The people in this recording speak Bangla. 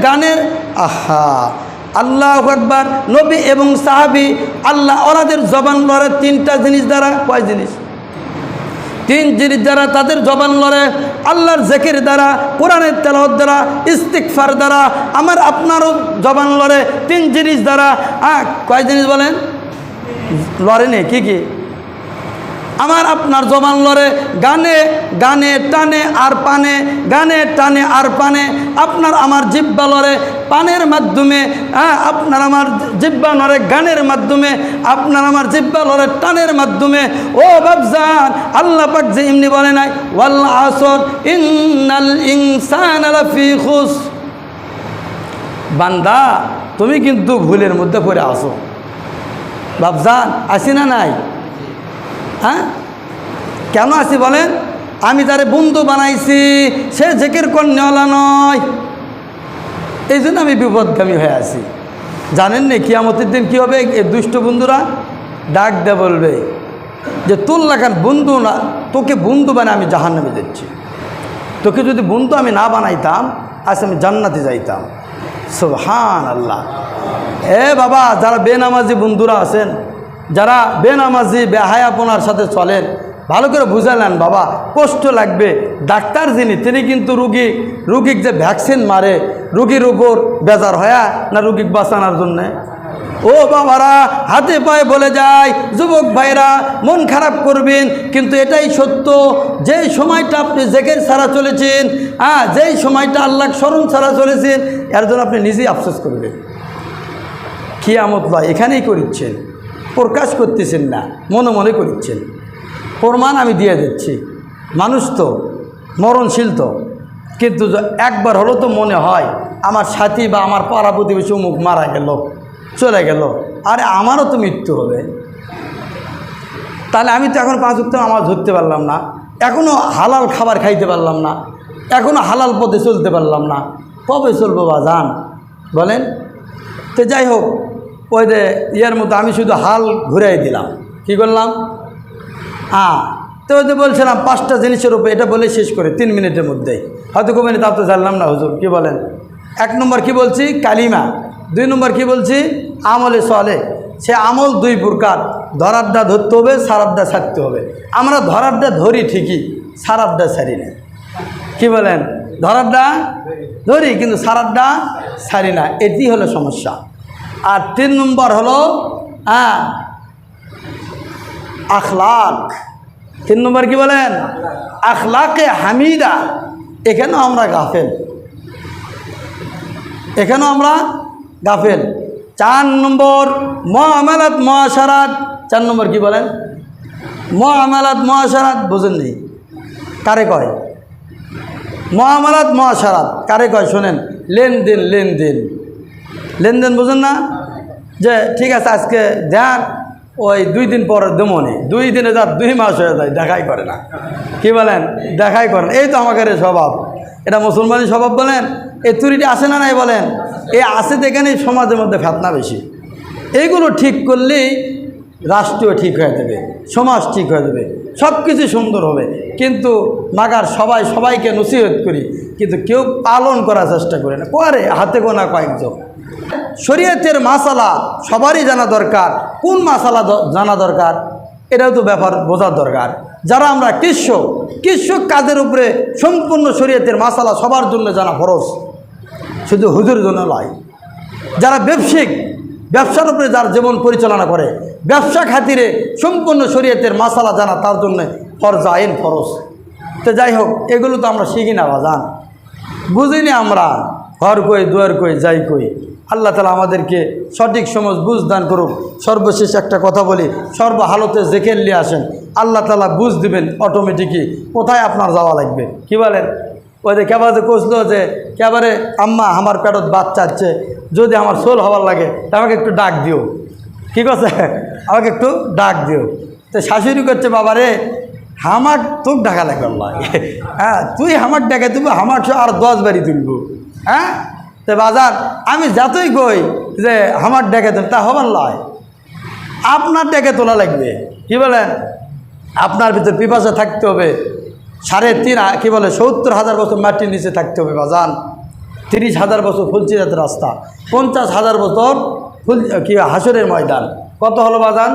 গানের আহা আল্লাহু আকবার। নবী এবং সাহাবী আল্লাহ ওনাদের জবান লড়ে তিনটা জিনিস দ্বারা। কয় জিনিস? তিন জিনিস দ্বারা তাদের জবান লড়ে। আল্লাহর জিকির দ্বারা, কোরআনের তেলাওয়াত দ্বারা, ইস্তিগফার দ্বারা। আমার আপনারও জবান লড়ে তিন জিনিস দ্বারা। কয় জিনিস বলেন? লড়ে নেই কি কি? আমার আপনার জবান লড়ে গানে, গানে টানে আর পানে, গানে টানে আর পানে। আপনার আমার জিহ্বা লড়ে পানের মাধ্যমে, আপনার আমার জিহ্বা লড়ে গানের মাধ্যমে, আপনার আমার জিহ্বা লড়ে টানের মাধ্যমে। ও বাবজান, আল্লাহ পাক যে এমনি বলে নাই ওয়াল আসর ইন্নাল ইনসানা লাফি খুসর। বান্দা তুমি কিন্তু ভুলের মধ্যে পড়ে আসো। বাবজান আসি না নাই? হ্যাঁ, কেন আছি বলেন? আমি তারে বন্ধু বানাইছি, সে জিকির করনেওয়ালা নয়, এই জন্য আমি বিপদগামী হয়ে আছি। জানেন না কিয়ামতের দিন কী হবে? এই দুষ্ট বন্ধুরা ডাক দিয়ে বলবে যে তোর লাগান বন্ধু না, তোকে বন্ধু বানায় আমি জাহান্নামে যাচ্ছি। তোকে যদি বন্ধু আমি না বানাইতাম আজ আমি জান্নাতে যাইতাম। সুবহানাল্লাহ। বাবা, যারা বেনামাজি বন্ধুরা আছেন, যারা বেনামাজি বেহায়াপনার সাথে চলেন, ভালো করে বুঝালেন বাবা, কষ্ট লাগবে। ডাক্তার যিনি তিনি কিন্তু রুগীক যে ভ্যাকসিন মারে রুগীর উপর বেজার হয়া না রুগীক বাঁচানোর জন্যে। ও বাবারা, হাতে পায়ে বলে যায়, যুবক ভাইরা মন খারাপ করবেন, কিন্তু এটাই সত্য। যেই সময়টা আপনি জিকির ছাড়া চলেছেন, যেই সময়টা আল্লাহ স্মরণ ছাড়া চলেছেন, এর জন্য আপনি নিজেই আফসোস করবেন। কিয়ামত লয় এখানেই করিচ্ছেন, প্রকাশ করতেছেন না, মনে মনে করিচ্ছেন। প্রমাণ আমি দিয়ে দিচ্ছি। মানুষ তো মরণশীল তো, কিন্তু একবার হলো তো মনে হয় আমার সাথী বা আমার পাড়া প্রতিবেশী অমুক মারা গেল, চলে গেল, আরে আমারও তো মৃত্যু হবে। তাহলে আমি তো এখন 5 ওয়াক্ত নামাজ ধরতে পারলাম না, এখনও হালাল খাবার খাইতে পারলাম না, এখনও হালাল পথে চলতে পারলাম না, কবে চলবো বাজান বলেন? তো যাই হোক, ওই যে ইয়ের মতো আমি শুধু হাল ঘুরাই দিলাম। কি করলাম? তো ওই যে বলছিলাম 5টা জিনিসের উপরে, এটা বলে শেষ করে 3 মিনিটের মধ্যেই, হয়তো কমেনি তা তো জানলাম না হুজুর। কি বলেন? 1 নম্বর কি বলছি? কালিমা। 2 নম্বর কি বলছি? আমলে চলে। সে আমল 2 প্রকার, ধরারটা ধরতে হবে, সারাবটা ছাড়তে হবে। আমরা ধরারটা ধরি ঠিকই, সারাবটা ছাড়ি না। কি বলেন? ধরারটা ধরি কিন্তু সারাবটা ছাড়ি না, এটি হলো সমস্যা। আর 3 নম্বর হলো আখলাক। 3 নম্বর কি বলেন? আখলাকে হামিদা। এখানেও আমরা গাফেল, এখানেও আমরা গাফেল। 4 নম্বর মুআমালাত মুআশারাত। 4 নম্বর কি বলেন? মুআমালাত মুআশারাত। বুঝেন নি? কারে কয় মুআমালাত মুআশারাত? কারে কয় শোনেন, লেনদেন, লেনদেন, লেনদেন। বুঝেন না? যে ঠিক আছে আজকে দেখ, ওই 2 দিন পরে দেমনে, 2 দিনে যার 2 মাস হয়ে যায়, দেখাই করে না। কি বলেন? দেখাই করেন। এই তো আমাদের স্বভাব, এটা মুসলমানের স্বভাব বলেন। এই তুরিটি আসে না নাই বলেন? এই আসে দেখেন এই সমাজের মধ্যে ফেতনা বেশি। এইগুলো ঠিক করলেই রাষ্ট্র ঠিক হয়ে যাবে, সমাজ ঠিক হয়ে যাবে, সব কিছু সুন্দর হবে। কিন্তু মাগার সবাইকে নসিহত করি, কিন্তু কেউ পালন করার চেষ্টা করে না, করে হাতে গোনা কয়েকজন। শরীয়তের মাসালা সবারই জানা দরকার। কোন মাসালা জানা দরকার এটাও তো ব্যাপার বোঝার দরকার। যারা আমরা কৃষক কাজের উপরে সম্পূর্ণ শরীয়তের মাসালা সবার জন্য জানা ফরজ, শুধু হুজুর জন্য নয়। যারা ব্যবসার উপরে যার জীবন পরিচালনা করে, ব্যবসা খাতিরে সম্পূর্ণ শরীয়তের মাসালা জানা তার জন্য ফরজ, আইন ফরজ। তো যাই হোক, এগুলো তো আমরা শিখি না বাজান, বুঝিনি আমরা। ঘর কই দুয়ার কই যাই কই। আল্লাহ তাআলা আমাদেরকে সঠিক সমঝ বুঝ দান করুক। সর্বশেষ একটা কথা বলি, সর্বহালতে জিকির নিয়ে আসেন, আল্লাহ তাআলা বুঝ দিবেন অটোমেটিকই কোথায় আপনার যাওয়া লাগবে। কি বলেন? ওই যে কেবারে কষলো যে কেবারে আম্মা আমার পেটত বাচ্চা আছে, যদি আমার সোল হওয়ার লাগে তা আমাকে একটু ডাক দিও। কি করছে? আমাকে একটু ডাক দিও। তো শাশুড়ি করছে, বাবারে হামাক তোকে ডাকা লাগবে আল্লাহ। তুই হামাক ডাকে তুলবো, হামাক আর 10 বাড়ি তুলব। তো বাজার আমি যতই কই যে হামাক ডেকে তুল, তা হবার লয়, আপনার ডেকে তোলা লাগবে। কি বলেন? আপনার ভিতর পিপাসা থাকতে হবে। 3.5 কি বলে 70,000 বছর মাটির নিচে থাকতে হবে বাজান। 30,000 বছর ফুলসিরাতের রাস্তা, 50,000 বছর হাসরের ময়দান। কত হলো বাজান?